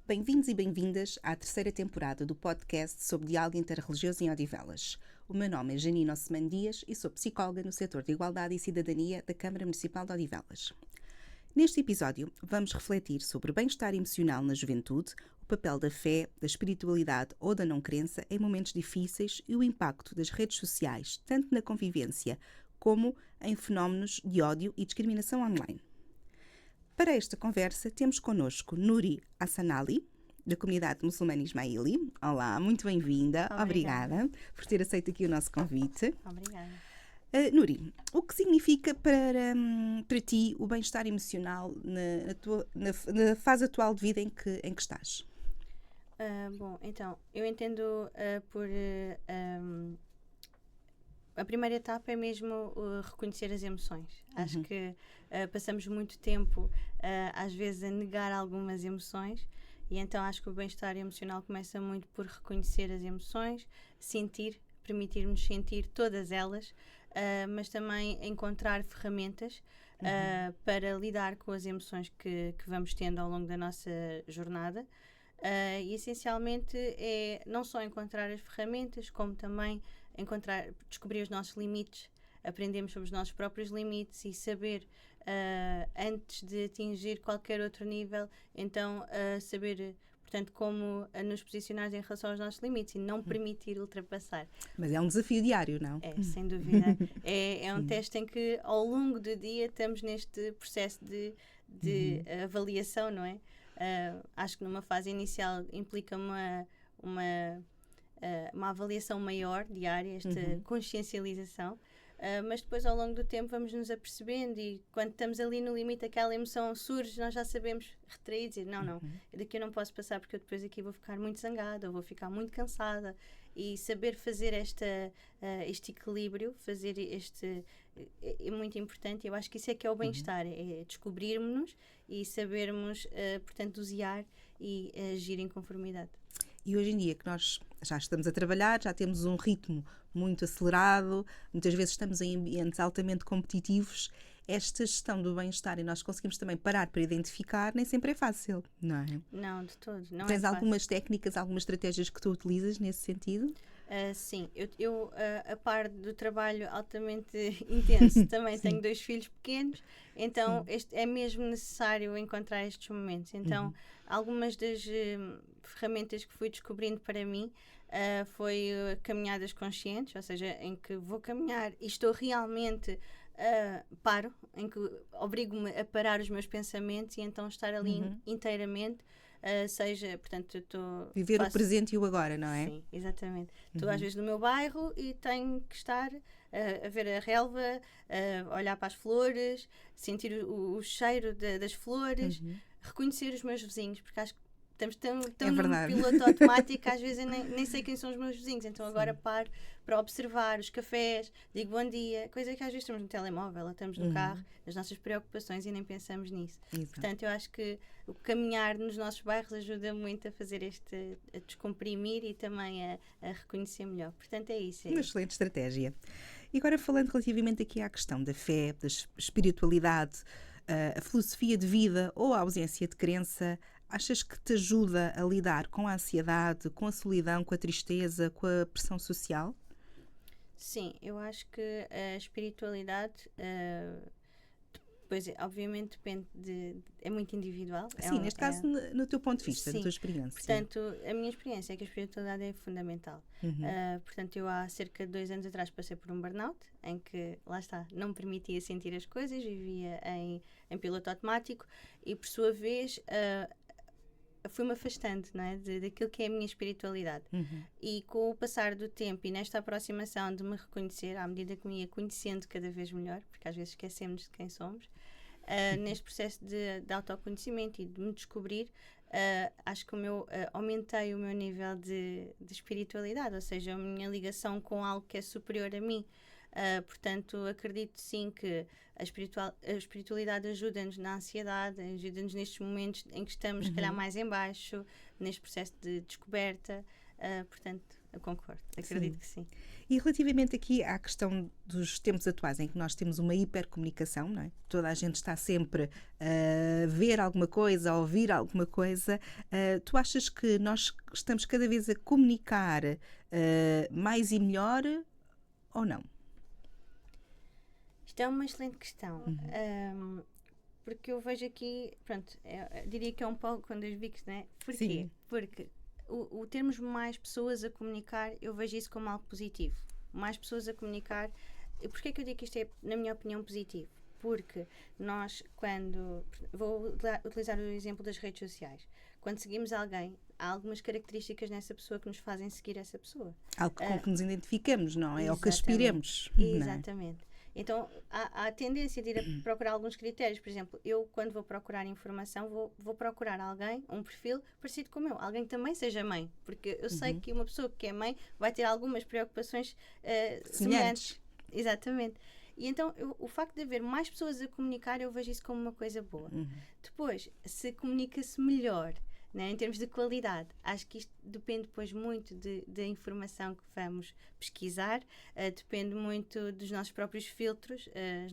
Bem-vindos e bem-vindas à terceira temporada do podcast sobre diálogo interreligioso em Odivelas. O meu nome é Janine Osman Dias e sou psicóloga no setor de Igualdade e Cidadania da Câmara Municipal de Odivelas. Neste episódio, vamos refletir sobre o bem-estar emocional na juventude, o papel da fé, da espiritualidade ou da não-crença em momentos difíceis e o impacto das redes sociais, tanto na convivência como em fenómenos de ódio e discriminação online. Para esta conversa, temos connosco Nuri Hassanali, da comunidade muçulmana Ismaili. Olá, muito bem-vinda. Obrigada por ter aceito aqui o nosso convite. Obrigada. Nuri, o que significa para ti o bem-estar emocional na fase atual de vida em que estás? Bom, então, eu entendo a primeira etapa é mesmo reconhecer as emoções. Acho que passamos muito tempo, às vezes, a negar algumas emoções, e então acho que o bem-estar emocional começa muito por reconhecer as emoções, sentir, permitir-nos sentir todas elas, mas também encontrar ferramentas para lidar com as emoções que vamos tendo ao longo da nossa jornada. E essencialmente é não só encontrar as ferramentas, como também descobrir os nossos limites, aprendermos sobre os nossos próprios limites e saber, antes de atingir qualquer outro nível, então saber, portanto, como nos posicionar em relação aos nossos limites e não permitir ultrapassar. Mas é um desafio diário, não? É, sem dúvida. É um teste em que ao longo do dia estamos neste processo de avaliação, não é? Acho que numa fase inicial implica uma avaliação maior diária, esta consciencialização, mas depois ao longo do tempo vamos nos apercebendo, e quando estamos ali no limite, aquela emoção surge, nós já sabemos retrair e dizer não, daqui eu não posso passar porque eu depois aqui vou ficar muito zangada ou vou ficar muito cansada, e saber fazer este equilíbrio, fazer é muito importante. Eu acho que isso é que é o bem-estar, é descobrirmos-nos e sabermos, portanto, dosear e agir em conformidade. E hoje em dia que nós já estamos a trabalhar, já temos um ritmo muito acelerado, muitas vezes estamos em ambientes altamente competitivos, esta gestão do bem-estar, e nós conseguimos também parar para identificar, nem sempre é fácil, não é? Não, de todo. Não Tens é algumas técnicas, algumas estratégias que tu utilizas nesse sentido? Sim, eu a par do trabalho altamente intenso, também tenho 2 filhos pequenos, então é mesmo necessário encontrar estes momentos. Então, algumas das ferramentas que fui descobrindo para mim foi caminhadas conscientes, ou seja, em que vou caminhar e estou realmente paro, em que obrigo-me a parar os meus pensamentos e então estar ali inteiramente. Seja, portanto, viver o presente e o agora, não é? Sim, exatamente. Estou às vezes no meu bairro e tenho que estar a ver a relva, a olhar para as flores, sentir o cheiro das flores, reconhecer os meus vizinhos, porque acho que estamos tão num piloto automático, às vezes eu nem sei quem são os meus vizinhos, então agora paro para observar os cafés, digo bom dia, coisa que às vezes estamos no telemóvel, ou estamos no carro, as nossas preocupações, e nem pensamos nisso. Exato. Portanto, eu acho que o caminhar nos nossos bairros ajuda muito a fazer a descomprimir e também a reconhecer melhor. Portanto, é isso. Uma excelente estratégia. E agora, falando relativamente aqui à questão da fé, da espiritualidade, a filosofia de vida ou a ausência de crença, achas que te ajuda a lidar com a ansiedade, com a solidão, com a tristeza, com a pressão social? Sim, eu acho que a espiritualidade, pois obviamente depende é muito individual. Sim, neste caso, no teu ponto de vista, sim, na tua experiência. Portanto, a minha experiência é que a espiritualidade é fundamental. Portanto, eu há cerca de 2 anos atrás passei por um burnout, em que, lá está, não me permitia sentir as coisas, vivia em piloto automático, e por sua vez fui-me afastando, não é, daquilo que é a minha espiritualidade. E com o passar do tempo e nesta aproximação de me reconhecer, à medida que me ia conhecendo cada vez melhor, porque às vezes esquecemos de quem somos, neste processo de autoconhecimento e de me descobrir, acho que aumentei o meu nível de espiritualidade, ou seja, a minha ligação com algo que é superior a mim. Portanto, acredito sim que a espiritualidade ajuda-nos na ansiedade, ajuda-nos nestes momentos em que estamos, se calhar, mais em baixo, neste processo de descoberta. Portanto, Eu concordo, acredito que sim. E relativamente aqui à questão dos tempos atuais, em que nós temos uma hipercomunicação, não é? Toda a gente está sempre a ver alguma coisa, a ouvir alguma coisa. Tu achas que nós estamos cada vez a comunicar mais e melhor ou não? Isto é uma excelente questão. Porque eu vejo aqui, pronto, diria que é um pouco quando eu vi que, né? Porquê? Sim. Porque o termos mais pessoas a comunicar, eu vejo isso como algo positivo. Mais pessoas a comunicar. Porquê que eu digo que isto é, na minha opinião, positivo? Porque nós, quando... Vou utilizar o exemplo das redes sociais. Quando seguimos alguém, há algumas características nessa pessoa que nos fazem seguir essa pessoa. Algo com que nos identificamos, não é? Ou que Exatamente. aspiremos. Exatamente. Então, há a tendência de ir a procurar alguns critérios. Por exemplo, eu, quando vou procurar informação, vou procurar alguém, um perfil parecido com o meu. Alguém que também seja mãe. Porque eu sei que uma pessoa que é mãe vai ter algumas preocupações semelhantes. Exatamente. E então, o facto de haver mais pessoas a comunicar, eu vejo isso como uma coisa boa. Depois, se comunica-se melhor, né, em termos de qualidade, acho que isto depende depois muito da informação que vamos pesquisar, depende muito dos nossos próprios filtros.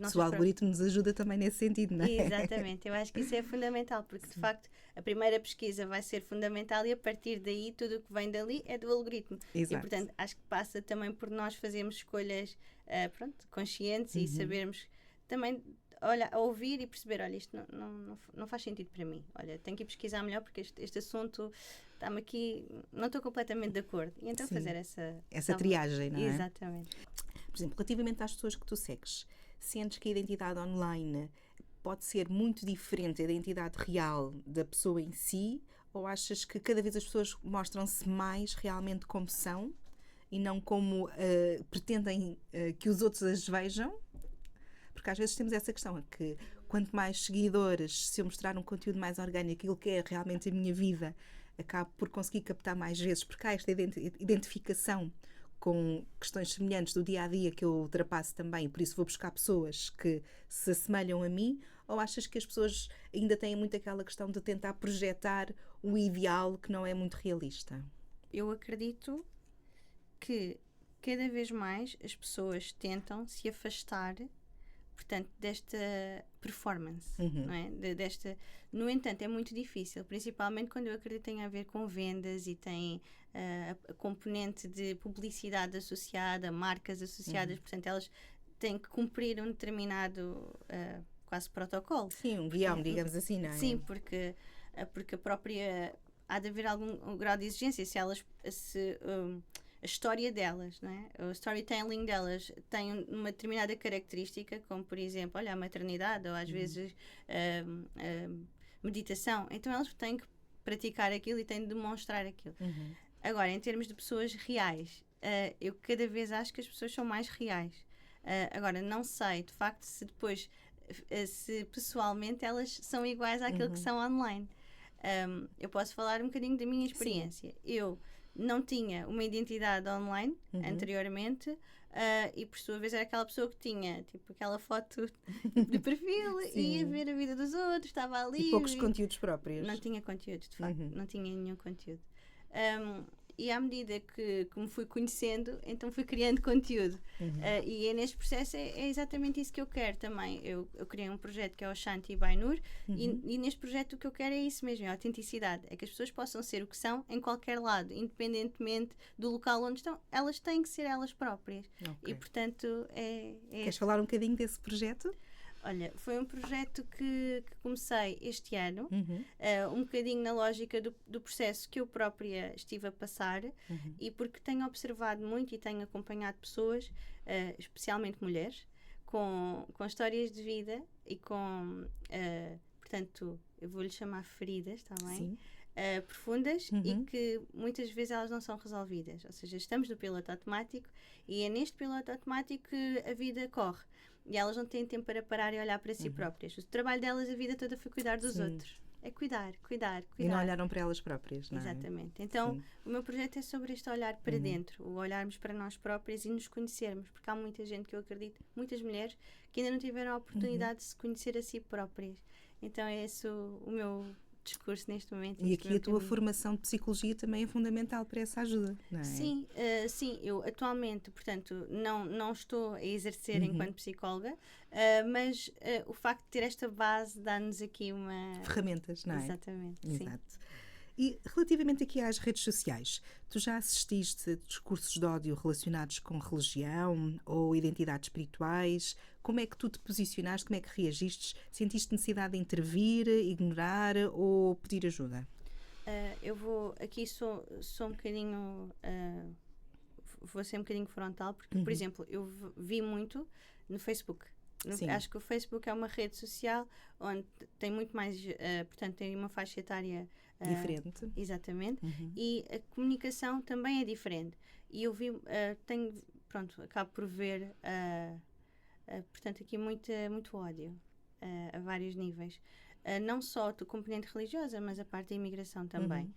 Se o algoritmo nos ajuda também nesse sentido, não é? Exatamente, eu acho que isso é fundamental, porque de facto a primeira pesquisa vai ser fundamental e a partir daí tudo o que vem dali é do algoritmo. Exato. E portanto acho que passa também por nós fazermos escolhas conscientes e sabermos também ouvir e perceber, olha, isto não faz sentido para mim, olha, tenho que ir pesquisar melhor porque este assunto está-me aqui, não estou completamente de acordo, e então fazer essa triagem, não é? Exatamente. Por exemplo, relativamente às pessoas que tu segues, sentes que a identidade online pode ser muito diferente da identidade real da pessoa em si, ou achas que cada vez as pessoas mostram-se mais realmente como são e não como pretendem que os outros as vejam? Porque às vezes temos essa questão, que quanto mais seguidores, se eu mostrar um conteúdo mais orgânico, aquilo que é realmente a minha vida, acabo por conseguir captar mais vezes, porque há esta identificação com questões semelhantes do dia-a-dia que eu ultrapasso também, por isso vou buscar pessoas que se assemelham a mim, ou achas que as pessoas ainda têm muito aquela questão de tentar projetar o ideal que não é muito realista? Eu acredito que cada vez mais as pessoas tentam se afastar, portanto, desta performance, não é? No entanto, é muito difícil, principalmente quando eu acredito que tem a ver com vendas e tem a componente de publicidade associada, marcas associadas, portanto, elas têm que cumprir um determinado quase protocolo. Sim, um guião, digamos assim, não é? Sim, porque a própria... Há de haver algum grau de exigência se elas... a história delas, não é? O storytelling delas tem uma determinada característica, como por exemplo, olha, a maternidade ou às vezes meditação. Então elas têm que praticar aquilo e têm de demonstrar aquilo. Agora, em termos de pessoas reais, eu cada vez acho que as pessoas são mais reais. Agora, não sei, de facto, se depois, se pessoalmente elas são iguais àquilo que são online. Eu posso falar um bocadinho da minha experiência. Sim. Eu não tinha uma identidade online anteriormente e por sua vez era aquela pessoa que tinha tipo aquela foto de perfil e ia ver a vida dos outros, estava ali. E poucos conteúdos próprios. Não tinha conteúdo, de facto, não tinha nenhum conteúdo. E à medida que me fui conhecendo, então fui criando conteúdo. E neste processo é exatamente isso que eu quero também. Eu criei um projeto que é o Shanti by Nur e neste projeto o que eu quero é isso mesmo, é a autenticidade. É que as pessoas possam ser o que são em qualquer lado, independentemente do local onde estão, elas têm que ser elas próprias. Okay. E portanto Queres falar um bocadinho desse projeto? Olha, foi um projeto que comecei este ano, um bocadinho na lógica do processo que eu própria estive a passar e porque tenho observado muito e tenho acompanhado pessoas, especialmente mulheres, com histórias de vida e com, portanto, eu vou-lhe chamar feridas, está bem? Profundas e que muitas vezes elas não são resolvidas. Ou seja, estamos no piloto automático e é neste piloto automático que a vida corre. E elas não têm tempo para parar e olhar para si próprias. O trabalho delas a vida toda foi cuidar dos outros. É cuidar. E não olharam para elas próprias, não é? Exatamente. Então, o meu projeto é sobre este olhar para dentro, o olharmos para nós próprias e nos conhecermos, porque há muita gente que eu acredito, muitas mulheres, que ainda não tiveram a oportunidade de se conhecer a si próprias. Então é esse o meu discurso neste momento. E aqui a tua formação de psicologia também é fundamental para essa ajuda, não é? Sim, sim, eu atualmente, portanto, não estou a exercer enquanto psicóloga, mas o facto de ter esta base dá-nos aqui uma... Ferramentas, não é? Exatamente, Exato. Sim. E relativamente aqui às redes sociais, tu já assististe a discursos de ódio relacionados com religião ou identidades espirituais? Como é que tu te posicionaste? Como é que reagiste? Sentiste necessidade de intervir, ignorar ou pedir ajuda? Eu vou... Aqui sou um bocadinho... vou ser um bocadinho frontal, porque, por exemplo, eu vi muito no Facebook. Acho que o Facebook é uma rede social onde tem muito mais... portanto, tem uma faixa etária... diferente. Exatamente. E a comunicação também é diferente. E eu vi... acabo por ver... portanto, aqui muito ódio a vários níveis. Não só a componente religiosa, mas a parte da imigração também.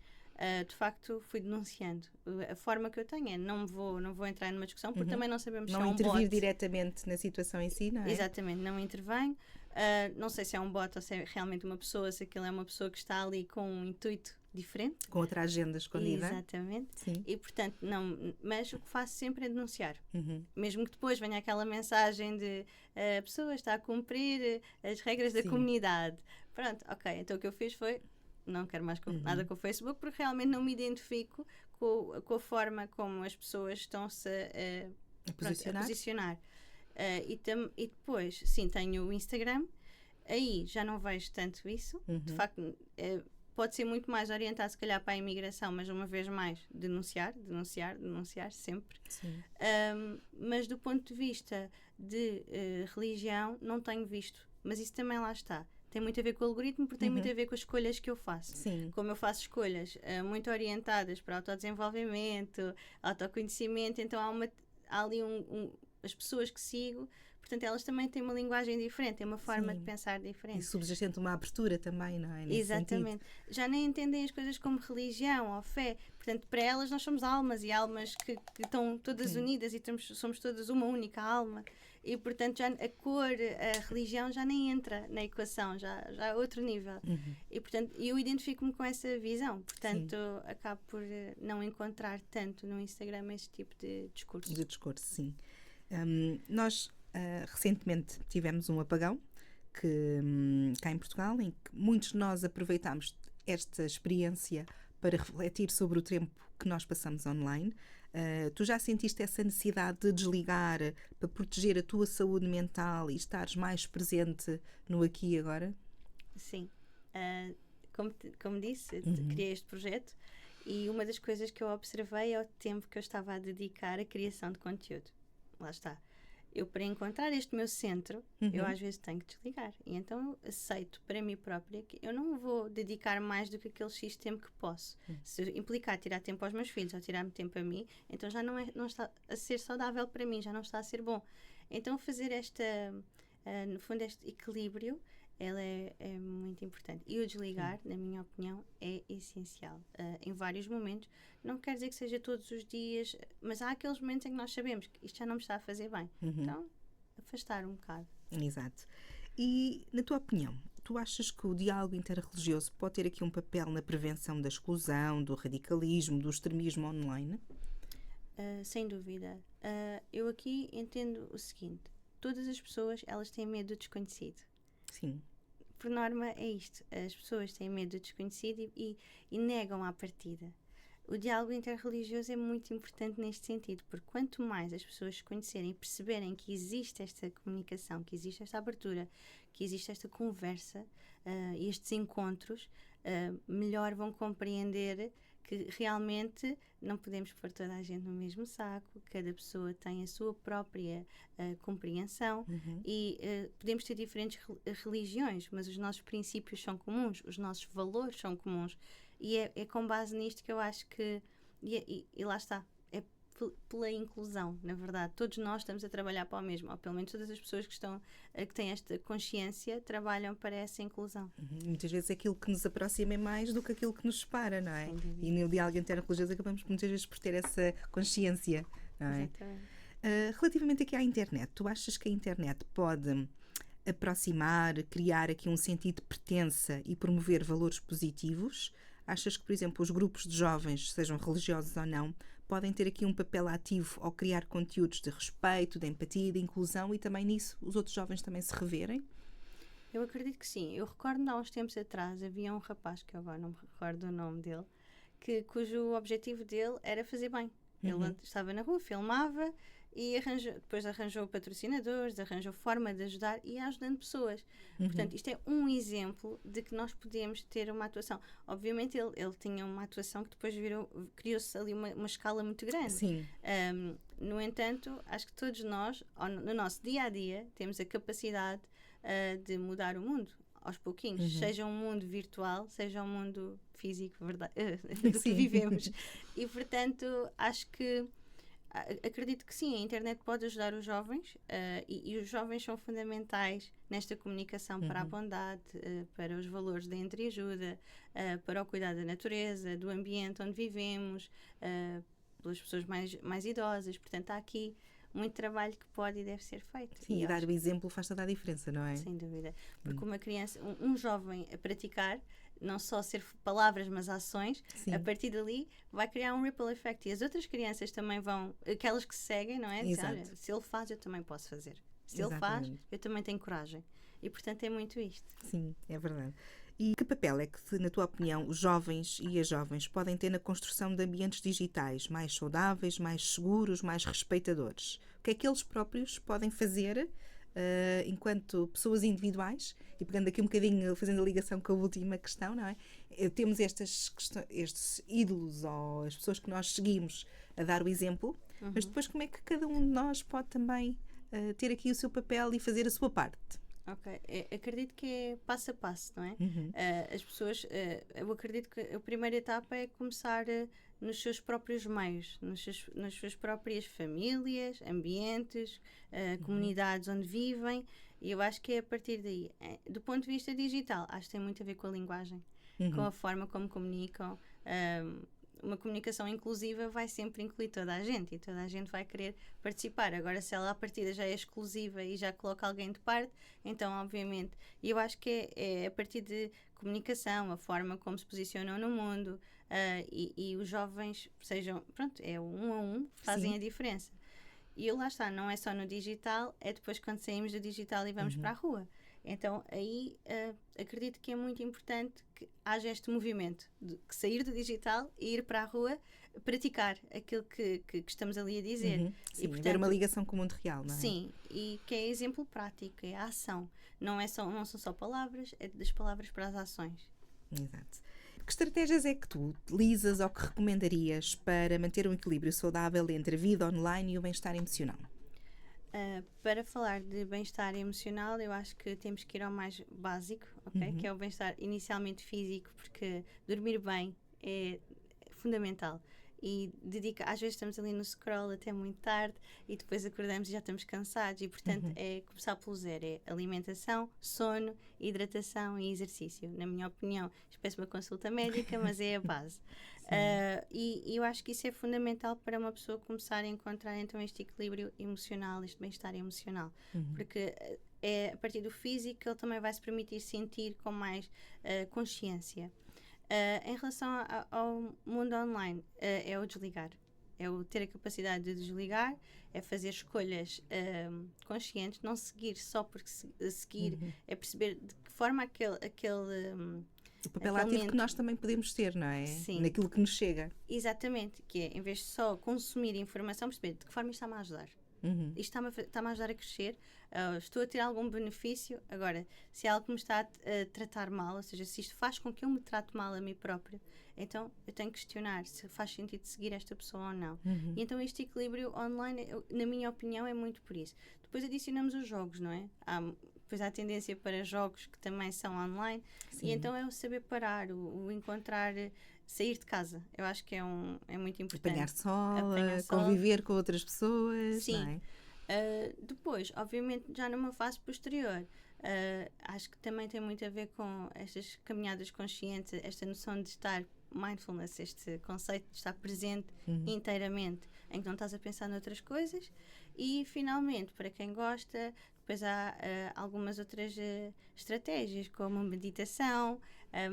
De facto, fui denunciando. A forma que eu tenho é não vou entrar numa discussão, porque também não sabemos se é um bot. Não intervir diretamente na situação em si, não é? Exatamente, não intervenho. Não sei se é um bot ou se é realmente uma pessoa, se aquilo é uma pessoa que está ali com um intuito diferente. Com outra agenda escondida. Exatamente. Sim. E, portanto, mas o que faço sempre é denunciar. Mesmo que depois venha aquela mensagem de a pessoa está a cumprir as regras da comunidade. Pronto, ok. Então o que eu fiz foi não quero mais nada com o Facebook, porque realmente não me identifico com a forma como as pessoas estão-se a posicionar. E depois, sim, tenho o Instagram, aí já não vejo tanto isso. De facto, pode ser muito mais orientado, se calhar, para a imigração, mas uma vez mais, denunciar sempre. Mas do ponto de vista de religião, não tenho visto. Mas isso também lá está. Tem muito a ver com o algoritmo, porque tem muito a ver com as escolhas que eu faço. Sim. Como eu faço escolhas muito orientadas para autodesenvolvimento, autoconhecimento, então há ali as pessoas que sigo, portanto elas também têm uma linguagem diferente, têm uma forma de pensar diferente. E subjacente uma abertura também, não é? Exatamente. Já nem entendem as coisas como religião ou fé. Portanto, para elas nós somos almas, e almas que estão todas unidas e somos todas uma única alma. E, portanto, já a cor, a religião já nem entra na equação, já é outro nível. E, portanto, eu identifico-me com essa visão. Portanto, acabo por não encontrar tanto no Instagram esse tipo de discurso. De discurso, sim. Nós, recentemente, tivemos um apagão cá em Portugal, em que muitos de nós aproveitámos esta experiência para refletir sobre o tempo que nós passamos online. Tu já sentiste essa necessidade de desligar para proteger a tua saúde mental e estares mais presente no aqui e agora? Sim. Como disse, criei este projeto e uma das coisas que eu observei é o tempo que eu estava a dedicar à criação de conteúdo. Lá está. Eu, para encontrar este meu centro, eu às vezes tenho que desligar. E então eu aceito para mim própria que eu não vou dedicar mais do que aquele X tempo que posso. Se implicar tirar tempo aos meus filhos ou tirar-me tempo a mim, então já não está a ser saudável para mim, já não está a ser bom. Então fazer no fundo, este equilíbrio, ela é muito importante. E o desligar, na minha opinião, é essencial. Em vários momentos. Não quer dizer que seja todos os dias, mas há aqueles momentos em que nós sabemos que isto já não me está a fazer bem. Então, afastar um bocado. Exato. E, na tua opinião, tu achas que o diálogo interreligioso pode ter aqui um papel na prevenção da exclusão, do radicalismo, do extremismo online? Sem dúvida. Eu aqui entendo o seguinte. Todas as pessoas, elas têm medo do desconhecido. Sim. Por norma é isto. As pessoas têm medo do desconhecido e negam à partida. O diálogo interreligioso é muito importante neste sentido, porque quanto mais as pessoas se conhecerem e perceberem que existe esta comunicação, que existe esta abertura, que existe esta conversa e estes encontros, melhor vão compreender que realmente não podemos pôr toda a gente no mesmo saco, cada pessoa tem a sua própria compreensão e podemos ter diferentes religiões, mas os nossos princípios são comuns, os nossos valores são comuns e é com base nisto que eu acho que e lá está, é pela inclusão, na verdade, todos nós estamos a trabalhar para o mesmo, ou pelo menos todas as pessoas que têm esta consciência trabalham para essa inclusão. Muitas vezes é aquilo que nos aproxima é mais do que aquilo que nos separa, não é? E no diálogo interreligioso acabamos muitas vezes por ter essa consciência, não é? Exatamente. Relativamente aqui à internet, tu achas que a internet pode aproximar, criar aqui um sentido de pertença e promover valores positivos? Achas que, por exemplo, os grupos de jovens, sejam religiosos ou não, podem ter aqui um papel ativo ao criar conteúdos de respeito, de empatia, de inclusão e também nisso os outros jovens também se reverem? Eu acredito que sim. Eu recordo-me há uns tempos atrás, havia um rapaz, que eu agora não me recordo o nome dele, cujo objetivo dele era fazer bem. Ele estava na rua, filmava e depois arranjou patrocinadores, arranjou forma de ajudar e ia ajudando pessoas. Portanto, isto é um exemplo de que nós podemos ter uma atuação. Obviamente ele tinha uma atuação que depois criou-se ali uma escala muito grande. Sim. No entanto, acho que todos nós, no nosso dia-a-dia, temos a capacidade de mudar o mundo aos pouquinhos, seja um mundo virtual, seja um mundo físico, verdade, do que vivemos. E, portanto, acredito que sim, a internet pode ajudar os jovens e os jovens são fundamentais nesta comunicação para a bondade, para os valores da entreajuda, para o cuidado da natureza, do ambiente onde vivemos, pelas pessoas mais idosas. Portanto, há aqui muito trabalho que pode e deve ser feito. Sim, e dar o exemplo faz toda a diferença, não é? Sem dúvida. Porque uma criança, um jovem a praticar, não só ser palavras, mas ações, a partir dali vai criar um ripple effect. E as outras crianças também vão, aquelas que se seguem, não é? Dizem, olha, se ele faz, eu também posso fazer. Se ele faz, eu também tenho coragem. E, portanto, é muito isto. Sim, é verdade. E que papel é que, na tua opinião, os jovens e as jovens podem ter na construção de ambientes digitais mais saudáveis, mais seguros, mais respeitadores? O que é que eles próprios podem fazer enquanto pessoas individuais? E pegando aqui um bocadinho, fazendo a ligação com a última questão, não é? Temos estes ídolos ou as pessoas que nós seguimos a dar o exemplo, mas depois como é que cada um de nós pode também ter aqui o seu papel e fazer a sua parte? Ok, acredito que é passo a passo, não é? As pessoas, eu acredito que a primeira etapa é começar nos seus próprios meios, nas suas próprias famílias, ambientes, comunidades onde vivem, e eu acho que é a partir daí. Do ponto de vista digital, acho que tem muito a ver com a linguagem, com a forma como comunicam. Uma comunicação inclusiva vai sempre incluir toda a gente e toda a gente vai querer participar. Agora, se ela à partida já é exclusiva e já coloca alguém de parte, então, obviamente, e eu acho que é a partir de comunicação, a forma como se posicionam no mundo e os jovens sejam, pronto, é um a um, fazem a diferença. E lá está, não é só no digital, é depois quando saímos do digital e vamos para a rua. Então, aí acredito que é muito importante que haja este movimento de sair do digital e ir para a rua praticar aquilo que estamos ali a dizer. Sim, e, portanto, haver uma ligação com o mundo real, não é? Sim, e que é exemplo prático, é a ação. Não são só palavras, é das palavras para as ações. Exato. Que estratégias é que tu utilizas ou que recomendarias para manter um equilíbrio saudável entre a vida online e o bem-estar emocional? Para falar de bem-estar emocional, eu acho que temos que ir ao mais básico, ok? Que é o bem-estar inicialmente físico, porque dormir bem é fundamental. E às vezes estamos ali no scroll até muito tarde e depois acordamos e já estamos cansados e, portanto, é começar pelo zero. É alimentação, sono, hidratação e exercício. Na minha opinião, peço uma consulta médica, mas é a base. E eu acho que isso é fundamental para uma pessoa começar a encontrar então este equilíbrio emocional, este bem-estar emocional. Porque é a partir do físico que ele também vai se permitir sentir com mais consciência. Em relação ao mundo online, é o desligar. É o ter a capacidade de desligar, é fazer escolhas conscientes, não seguir só porque seguir, é perceber de que forma o papel ativo que nós também podemos ter, não é? Sim. Naquilo que nos chega. Exatamente, que é, em vez de só consumir informação, perceber de que forma isto está-me a ajudar. Isto está-me a ajudar a crescer, estou a ter algum benefício. Agora, se é algo que me está a tratar mal, ou seja, se isto faz com que eu me trate mal a mim própria, então eu tenho que questionar se faz sentido seguir esta pessoa ou não. E então este equilíbrio online, na minha opinião, é muito por isso. Depois adicionamos os jogos, não é? Depois há a tendência para jogos que também são online. Sim. E então é o saber parar, o encontrar, sair de casa. Eu acho que é muito importante. Apanhar sol, conviver com outras pessoas. Sim. Não é? Depois, obviamente, já numa fase posterior, acho que também tem muito a ver com estas caminhadas conscientes, esta noção de estar mindfulness, este conceito de estar presente inteiramente, em que não estás a pensar noutras coisas E, finalmente, para quem gosta, depois há algumas outras estratégias, como a meditação,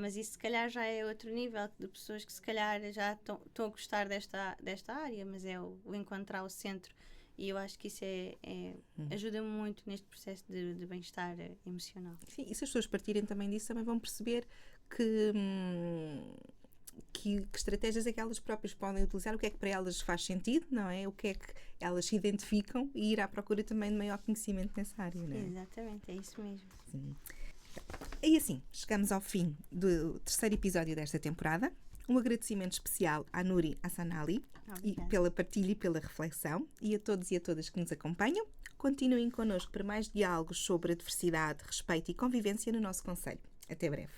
mas isso se calhar já é outro nível de pessoas que se calhar já estão a gostar desta área, mas é o encontrar o centro. E eu acho que isso ajuda muito neste processo de bem-estar emocional. Sim, e se as pessoas partirem também disso, também vão perceber que estratégias é que elas próprias podem utilizar, o que é que para elas faz sentido, não é? O que é que elas se identificam e ir à procura também de maior conhecimento nessa área, não é? Exatamente, é isso mesmo. Sim. E assim, chegamos ao fim do terceiro episódio desta temporada. Um agradecimento especial à Nuri Hassanali pela partilha e pela reflexão, e a todos e a todas que nos acompanham. Continuem connosco para mais diálogos sobre a diversidade, respeito e convivência no nosso concelho. Até breve.